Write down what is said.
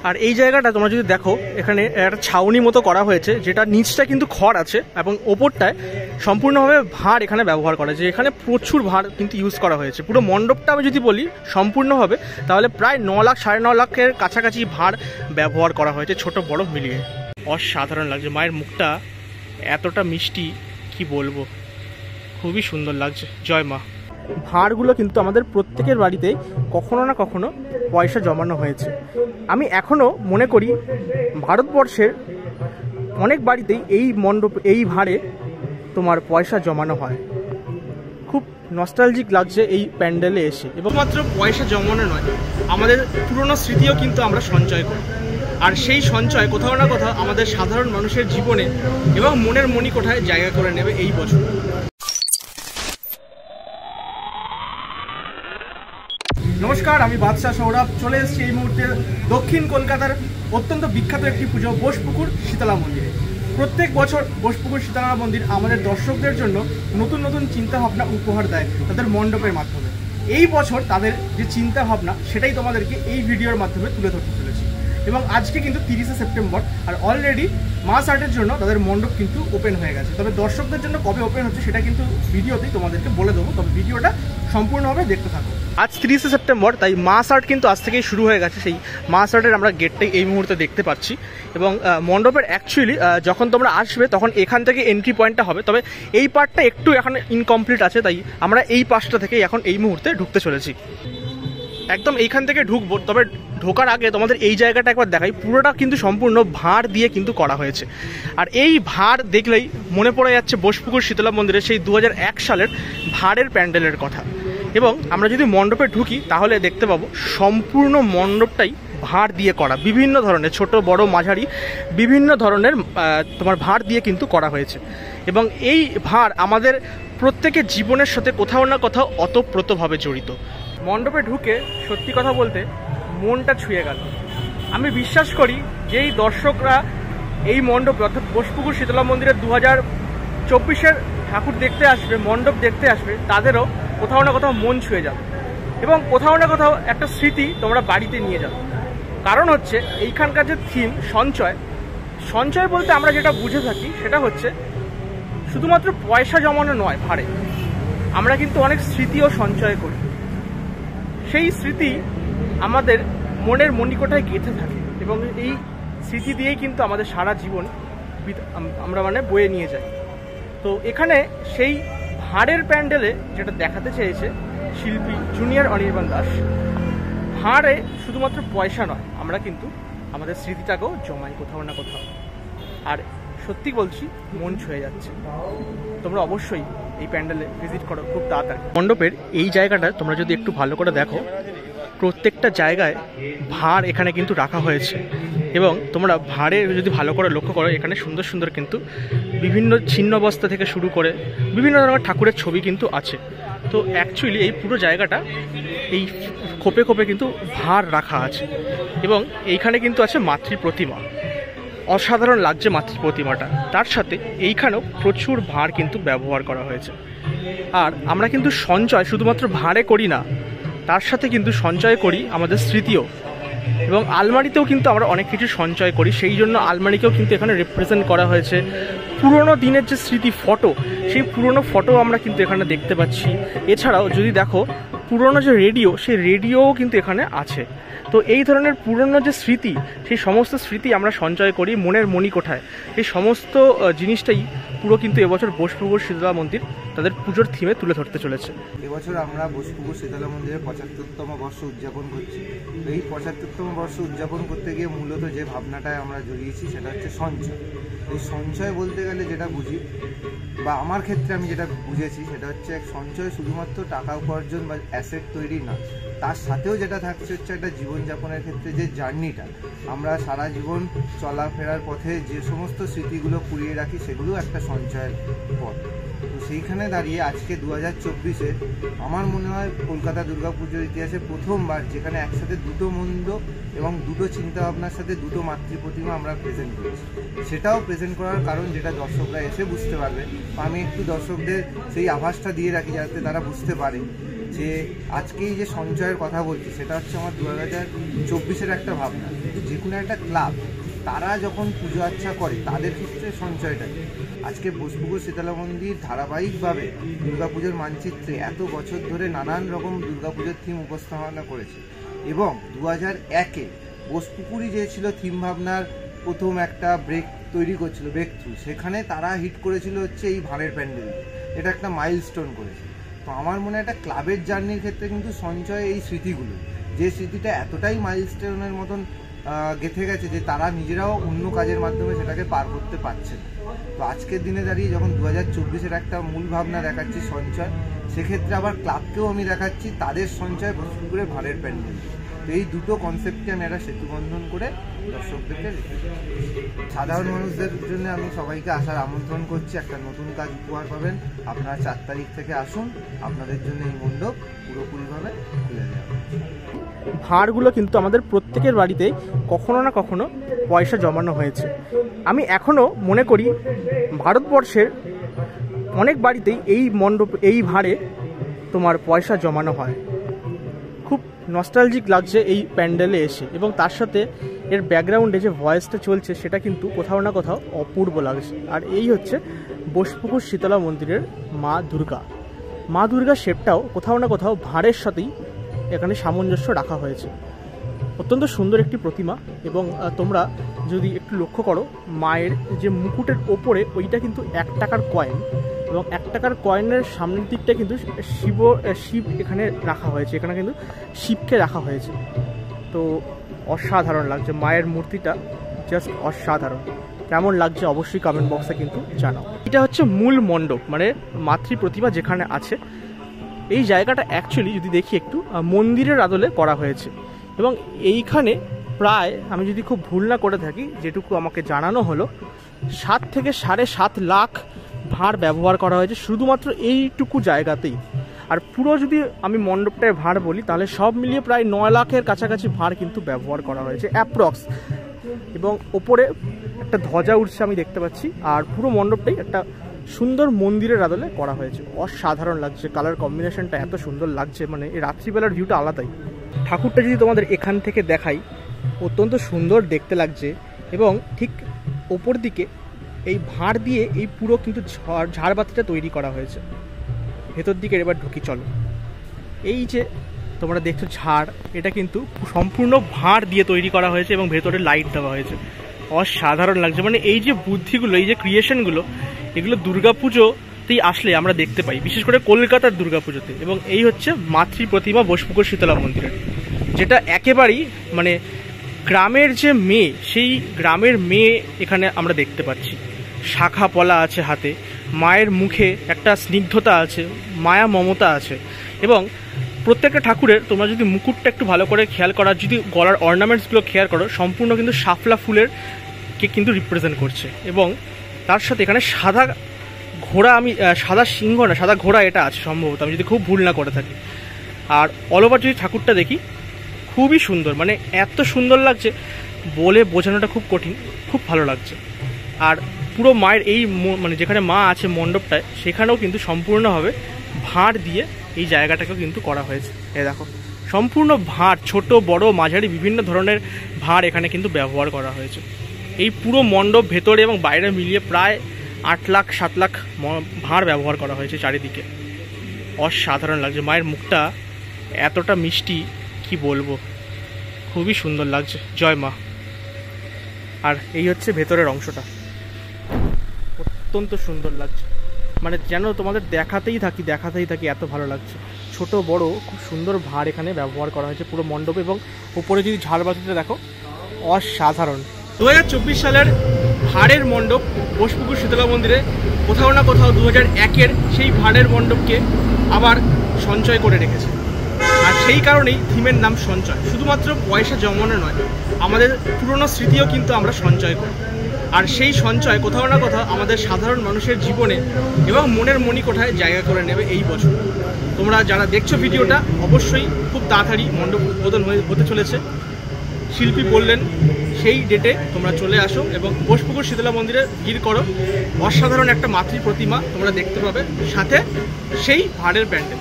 আর এই জায়গাটা তোমরা যদি দেখো, এখানে একটা ছাউনি মতো করা হয়েছে, যেটা নিচটা কিন্তু খড় আছে এবং ওপরটায় সম্পূর্ণভাবে ভাঁড় এখানে ব্যবহার করা হয়েছে। এখানে প্রচুর ভাঁড় কিন্তু ইউজ করা হয়েছে। পুরো মণ্ডপটা আমি যদি বলি সম্পূর্ণভাবে, তাহলে প্রায় 9 লাখ 9.5 লাখের কাছাকাছি ভাঁড় ব্যবহার করা হয়েছে, ছোট বড় মিলিয়ে। অসাধারণ লাগছে, মায়ের মুখটা এতটা মিষ্টি কি বলবো, খুবই সুন্দর লাগছে। জয় মা। ভাঁড়গুলো কিন্তু আমাদের প্রত্যেকের বাড়িতেই কখনো না কখনো পয়সা জমানো হয়েছে। আমি এখনও মনে করি ভারতবর্ষের অনেক বাড়িতেই এই মণ্ডপ, এই ভাঁড়ে তোমার পয়সা জমানো হয়। খুব নস্টালজিক লাগছে এই প্যান্ডেলে এসে। এবং মাত্র পয়সা জমানো নয়, আমাদের পুরনো স্মৃতিও কিন্তু আমরা সঞ্চয় করি। আর সেই সঞ্চয় কোথাও না কোথাও আমাদের সাধারণ মানুষের জীবনে এবং মনের মণিকোঠায় জায়গা করে নেবে এই বছর। নমস্কার, আমি বাদশাহ সৌরভ। চলে এসেছি এই মুহূর্তে দক্ষিণ কলকাতার অত্যন্ত বিখ্যাত একটি পুজো, বোসপুকুর শীতলা মন্দিরে। প্রত্যেক বছর বোসপুকুর শীতলা মন্দির আমাদের দর্শকদের জন্য নতুন নতুন চিন্তাভাবনা উপহার দেয় তাদের মণ্ডপের মাধ্যমে। এই বছর তাদের যে চিন্তাভাবনা সেটাই তোমাদেরকে এই ভিডিওর মাধ্যমে তুলে ধরতে চলেছি। এবং আজকে কিন্তু 30শে সেপ্টেম্বর, আর অলরেডি মাস আর্টের জন্য তাদের মণ্ডপ কিন্তু ওপেন হয়ে গেছে। তবে দর্শকদের জন্য কবে ওপেন হচ্ছে সেটা কিন্তু ভিডিওতেই তোমাদেরকে বলে দেবো, তবে ভিডিওটা সম্পূর্ণভাবে দেখতে থাকো। আজ 30শে সেপ্টেম্বর, তাই মাস আর্ট কিন্তু আজ থেকেই শুরু হয়ে গেছে। সেই মাস আর্টের আমরা গেটটাই এই মুহূর্তে দেখতে পাচ্ছি। এবং মণ্ডপের অ্যাকচুয়ালি যখন তোমরা আসবে তখন এখান থেকে এন্ট্রি পয়েন্টটা হবে, তবে এই পার্টটা একটু এখন ইনকমপ্লিট আছে, তাই আমরা এই পাশটা থেকে এখন এই মুহূর্তে ঢুকতে চলেছি। একদম এইখান থেকে ঢুকবো, তবে ঢোকার আগে তোমাদের এই জায়গাটা একবার দেখাই। পুরোটা কিন্তু সম্পূর্ণ ভাঁড় দিয়ে কিন্তু করা হয়েছে। আর এই ভাঁড় দেখলেই মনে পড়ে যাচ্ছে বোসপুকুর শীতলা মন্দিরে সেই 2001 সালের ভাঁড়ের প্যান্ডেলের কথা। এবং আমরা যদি মণ্ডপে ঢুকি তাহলে দেখতে পাবো সম্পূর্ণ মণ্ডপটাই ভাঁড় দিয়ে করা, বিভিন্ন ধরনের ছোট বড় মাঝারি বিভিন্ন ধরনের তোমার ভাঁড় দিয়ে কিন্তু করা হয়েছে। এবং এই ভাঁড় আমাদের প্রত্যেকের জীবনের সাথে কোথাও না কোথাও ওতপ্রোতভাবে জড়িত। মণ্ডপে ঢুকে সত্যি কথা বলতে মনটা ছুঁয়ে গেল। আমি বিশ্বাস করি যে এই দর্শকরা এই মণ্ডপে অর্থাৎ বোসপুকুর শীতলা মন্দিরের 2024-এর ঠাকুর দেখতে আসবে, মণ্ডপ দেখতে আসবে, তাদেরও কোথাও না কোথাও মন ছুঁয়ে যাবে এবং কোথাও না কোথাও একটা স্মৃতি তোমরা বাড়িতে নিয়ে যাবে। কারণ হচ্ছে এইখানকার যে থিম সঞ্চয়, সঞ্চয় বলতে আমরা যেটা বুঝে থাকি সেটা হচ্ছে শুধুমাত্র পয়সা জমানো নয় ভাড়ে, আমরা কিন্তু অনেক স্মৃতিও সঞ্চয় করি। সেই স্মৃতি আমাদের মনের মণিকোঠায় গেঁথে থাকে এবং এই স্মৃতি দিয়েই কিন্তু আমাদের সারা জীবন আমরা বয়ে নিয়ে যাই। তো এখানে সেই ভাঁড়ের প্যান্ডেলে যেটা দেখাতে চেয়েছে শিল্পী জুনিয়র অনির্বাণ দাস, ভাঁড়ে শুধুমাত্র পয়সা নয়, আমরা কিন্তু আমাদের স্মৃতিটাকেও জমাই কোথাও না কোথাও। আর সত্যি বলছি, মন ছুঁয়ে যাচ্ছে। তোমরা অবশ্যই এই প্যান্ডেলে ভিজিট করো খুব তাড়াতাড়ি। মণ্ডপের এই জায়গাটা তোমরা যদি একটু ভালো করে দেখো, প্রত্যেকটা জায়গায় ভাঁড় এখানে কিন্তু রাখা হয়েছে। এবং তোমরা ভাঁড়ে যদি ভালো করে লক্ষ্য করো, এখানে সুন্দর সুন্দর কিন্তু বিভিন্ন ছিন্ন বস্তা থেকে শুরু করে বিভিন্ন ধরনের ঠাকুরের ছবি কিন্তু আছে। তো অ্যাকচুয়ালি এই পুরো জায়গাটা এই খোপে খোপে কিন্তু ভাঁড় রাখা আছে। এবং এইখানে কিন্তু আছে মাতৃ প্রতিমা, অসাধারণ লাগছে মাতৃ প্রতিমাটা। তার সাথে এইখানেও প্রচুর ভাঁড় কিন্তু ব্যবহার করা হয়েছে। আর আমরা কিন্তু সঞ্চয় শুধুমাত্র ভাঁড়ে করি না, তার সাথে কিন্তু সঞ্চয় করি আমাদের স্মৃতিও। এবং আলমারিতেও কিন্তু আমরা অনেক কিছু সঞ্চয় করি, সেই জন্য আলমারিকেও কিন্তু এখানে রিপ্রেজেন্ট করা হয়েছে। পুরোনো দিনের যে স্মৃতি ফটো, সেই পুরোনো ফটো আমরা কিন্তু এখানে দেখতে পাচ্ছি। এছাড়াও যদি দেখো পুরোনো যে রেডিও, সেই রেডিওও কিন্তু এখানে আছে। তো এই ধরনের পুরনো যে স্মৃতি, সেই সমস্ত স্মৃতি আমরা সঞ্চয় করি মনের মণিকোঠায়। এই সমস্ত জিনিসটাই পুরো কিন্তু এবছর বোসপুকুর শীতলা মন্দির তাদের পুজোর থিমে তুলে ধরতে চলেছে। এবছর আমরা বোসপুকুর শীতলা মন্দিরের 75তম বর্ষ উদযাপন করছি। এই 75তম বর্ষ উদযাপন করতে গিয়ে মূলত যে ভাবনাটায় আমরা জড়িয়েছি সেটা হচ্ছে সঞ্চয়। এই সঞ্চয় বলতে গেলে যেটা বুঝি, বা আমার ক্ষেত্রে আমি যেটা বুঝেছি, সেটা হচ্ছে এক সঞ্চয় শুধুমাত্র টাকা উপার্জন বা অ্যাসেট তৈরি না, তার সাথেও যেটা থাকছে হচ্ছে একটা জীবনযাপনের ক্ষেত্রে যে জার্নিটা, আমরা সারা জীবন চলাফেরার পথে যে সমস্ত স্মৃতিগুলো কুড়িয়ে রাখি, সেগুলো একটা সঞ্চয়ের পথ। তো সেইখানে দাঁড়িয়ে আজকে 2024-এ আমার মনে হয় কলকাতা দুর্গাপুজোর ইতিহাসে প্রথমবার যেখানে একসাথে দুটো মণ্ডপ এবং দুটো চিন্তাভাবনার সাথে দুটো মাতৃ প্রতিমা আমরা প্রেজেন্ট করেছি। সেটাও প্রেজেন্ট করার কারণ যেটা দর্শকরা এসে বুঝতে পারবে, আমি একটু দর্শকদের সেই আভাসটা দিয়ে রাখি যাতে তারা বুঝতে পারে যে আজকেই যে সঞ্চয়ের কথা বলছি সেটা হচ্ছে আমার 2024-এর একটা ভাবনা। কিন্তু যে কোনো একটা ক্লাব তারা যখন পুজো আর্চা করে তাদের ক্ষেত্রে সঞ্চয়টা আজকে বোসপুকুর শীতলা মন্দির ধারাবাহিকভাবে দুর্গাপুজোর মানচিত্রে এত বছর ধরে নানান রকম দুর্গাপুজোর থিম উপস্থাপনা করেছে এবং 2001-এ বোসপুকুরই যে ছিল থিম ভাবনার প্রথম একটা ব্রেক তৈরি করছিল, ব্রেক থ্রু, সেখানে তারা হিট করেছিল হচ্ছে এই ভাঁড়ের প্যান্ডেল। এটা একটা মাইলস্টোন করেছে। তো আমার মনে হয় একটা ক্লাবের জার্নির ক্ষেত্রে কিন্তু সঞ্চয় এই স্মৃতিগুলো, যে স্মৃতিটা এতটাই মাইলস্টোনের মতন গেঁথে গেছে যে তারা নিজেরাও অন্য কাজের মাধ্যমে সেটাকে পার করতে পারছে না। তো আজকের দিনে দাঁড়িয়ে যখন 2024-এর একটা মূল ভাবনা দেখাচ্ছি সঞ্চয়, সেক্ষেত্রে আবার ক্লাবকেও আমি দেখাচ্ছি তাদের সঞ্চয় বোসপুকুরে ভাঁড়ের প্যান্ডেল। তো এই দুটো কনসেপ্টকে আমি একটা সেতুবন্ধন করে দর্শকদেরকে সাধারণ মানুষদের জন্য আমি সবাইকে আসার আমন্ত্রণ করছি। একটা নতুন কাজ উপহার পাবেন। আপনারা 4 তারিখ থেকে আসুন, আপনাদের জন্য এই মণ্ডপ পুরোপুরিভাবে খুলে দেওয়া হবে। ভাঁড়গুলো কিন্তু আমাদের প্রত্যেকের বাড়িতেই কখনো না কখনো পয়সা জমানো হয়েছে। আমি এখনও মনে করি ভারতবর্ষের অনেক বাড়িতেই এই মণ্ডপ, এই ভাঁড়ে তোমার পয়সা জমানো হয়। খুব নস্টালজিক লাগছে এই প্যান্ডেলে এসে, এবং তার সাথে এর ব্যাকগ্রাউন্ডে যে ভয়েসটা চলছে সেটা কিন্তু কোথাও না কোথাও অপূর্ব লাগছে। আর এই হচ্ছে বোসপুকুর শীতলা মন্দিরের মা দুর্গা। মা দুর্গার শেপটাও কোথাও না কোথাও ভাঁড়ের সাথেই এখানে সামঞ্জস্য রাখা হয়েছে। অত্যন্ত সুন্দর একটি প্রতিমা, এবং তোমরা যদি একটু লক্ষ্য করো মায়ের যে মুকুটের ওপরে ওইটা কিন্তু 1 টাকার কয়েন, এবং 1 টাকার কয়েনের সামনের দিকটা কিন্তু শিব এখানে রাখা হয়েছে। এখানে কিন্তু শিবকে রাখা হয়েছে। তো অসাধারণ লাগছে, মায়ের মূর্তিটা জাস্ট অসাধারণ। কেমন লাগছে অবশ্যই কমেন্ট বক্সে কিন্তু জানাও। এটা হচ্ছে মূল মণ্ডপ, মানে মাতৃ প্রতিমা যেখানে আছে। এই জায়গাটা অ্যাকচুয়ালি যদি দেখি একটু মন্দিরের আদলে করা হয়েছে, এবং এইখানে প্রায়, আমি যদি খুব ভুল না করে থাকি, যেটুকু আমাকে জানানো হলো, 7 থেকে 7.5 লাখ ভাঁড় ব্যবহার করা হয়েছে শুধুমাত্র এইটুকু জায়গাতেই। আর পুরো যদি আমি মণ্ডপটায় ভাঁড় বলি তাহলে সব মিলিয়ে প্রায় 9 লাখের কাছাকাছি ভাঁড় কিন্তু ব্যবহার করা হয়েছে অ্যাপ্রক্স। এবং ওপরে একটা ধ্বজা উঠছে আমি দেখতে পাচ্ছি, আর পুরো মণ্ডপটাই একটা সুন্দর মন্দিরের আদলে করা হয়েছে। অসাধারণ লাগছে, কালার কম্বিনেশনটা এত সুন্দর লাগছে, মানে এই রাত্রিবেলার ভিউটা আলাদাই। ঠাকুরটা যদি তোমাদের এখান থেকে দেখাই, অত্যন্ত সুন্দর দেখতে লাগছে। এবং ঠিক ওপর দিকে এই ভাঁড় দিয়ে এই পুরো কিন্তু ঝাড়বাতিটা তৈরি করা হয়েছে। ভেতর দিকে এবার ঢুকি চলো। এই যে তোমরা দেখছো ঝাড়, এটা কিন্তু সম্পূর্ণ ভাঁড় দিয়ে তৈরি করা হয়েছে এবং ভেতরে লাইট দেওয়া হয়েছে। অসাধারণ লাগছে, মানে এই যে বুদ্ধিগুলো, এই যে ক্রিয়েশনগুলো, এগুলো দুর্গাপুজোতেই আসলে আমরা দেখতে পাই, বিশেষ করে কলকাতার দুর্গাপুজোতে। এবং এই হচ্ছে মাতৃ প্রতিমা বোসপুকুর শীতলা মন্দিরের, যেটা একেবারেই মানে গ্রামের যে মেয়ে, সেই গ্রামের মেয়ে এখানে আমরা দেখতে পাচ্ছি। শাখা পলা আছে হাতে, মায়ের মুখে একটা স্নিগ্ধতা আছে, মায়া মমতা আছে। এবং প্রত্যেকটা ঠাকুরের তোমরা যদি মুকুটটা একটু ভালো করে খেয়াল করা, যদি গলার অর্নামেন্টসগুলো খেয়াল করো, সম্পূর্ণ কিন্তু শাপলা ফুলের কে কিন্তু রিপ্রেজেন্ট করছে। এবং তার সাথে এখানে সাদা ঘোড়া, আমি সাদা সিংহ না সাদা ঘোড়া এটা আছে সম্ভবত, আমি যদি খুব ভুল না করে থাকি। আর অল ওভার যদি ঠাকুরটা দেখি, খুবই সুন্দর, মানে এত সুন্দর লাগছে বলে বোঝানোটা খুব কঠিন, খুব ভালো লাগছে। আর পুরো মায়ের এই মানে যেখানে মা আছে মণ্ডপটায়, সেখানেও কিন্তু সম্পূর্ণভাবে ভাঁড় দিয়ে এই জায়গাটাকেও কিন্তু করা হয়েছে। এই দেখো, সম্পূর্ণ ভাঁড়, ছোট বড় মাঝারি বিভিন্ন ধরনের ভাঁড় এখানে কিন্তু ব্যবহার করা হয়েছে। এই পুরো মণ্ডপ ভেতরে এবং বাইরে মিলিয়ে প্রায় 8 লাখ 7 লাখ ভাঁড় ব্যবহার করা হয়েছে চারিদিকে। অসাধারণ লাগছে, মায়ের মুখটা এতটা মিষ্টি কি বলবো, খুবই সুন্দর লাগছে। জয় মা। আর এই হচ্ছে ভেতরের অংশটা, অত্যন্ত সুন্দর লাগছে, মানে যেন তোমাদের দেখাতেই থাকি, এত ভালো লাগছে। ছোট বড় খুব সুন্দর ভাঁড় এখানে ব্যবহার করা হয়েছে পুরো মণ্ডপে। এবং উপরে যদি ঝাড়বাতিটা দেখো, অসাধারণ। 2024 সালের ভাঁড়ের মণ্ডপ বোসপুকুর শীতলা মন্দিরে কোথাও না কোথাও 2001-এর সেই ভাঁড়ের মণ্ডপকে আবার সঞ্চয় করে রেখেছে। আর সেই কারণেই থিমের নাম সঞ্চয়। শুধুমাত্র পয়সা জমানো নয়, আমাদের পুরনো স্মৃতিও কিন্তু আমরা সঞ্চয় করি। আর সেই সঞ্চয় কোথাও না কোথাও আমাদের সাধারণ মানুষের জীবনে এবং মনের মণিকোঠায় জায়গা করে নেবে এই বছর। তোমরা যারা দেখছো ভিডিওটা, অবশ্যই খুব তাড়াতাড়ি মণ্ডপ উদ্বোধন হতে চলেছে। শিল্পী বললেন সেই ডেটে তোমরা চলে আসো এবং বোসপুকুর শীতলা মন্দিরে ভিড় করো। অসাধারণ একটা মাতৃ প্রতিমা তোমরা দেখতে পাবে, সাথে সেই ভাঁড়ের প্যান্ডেল।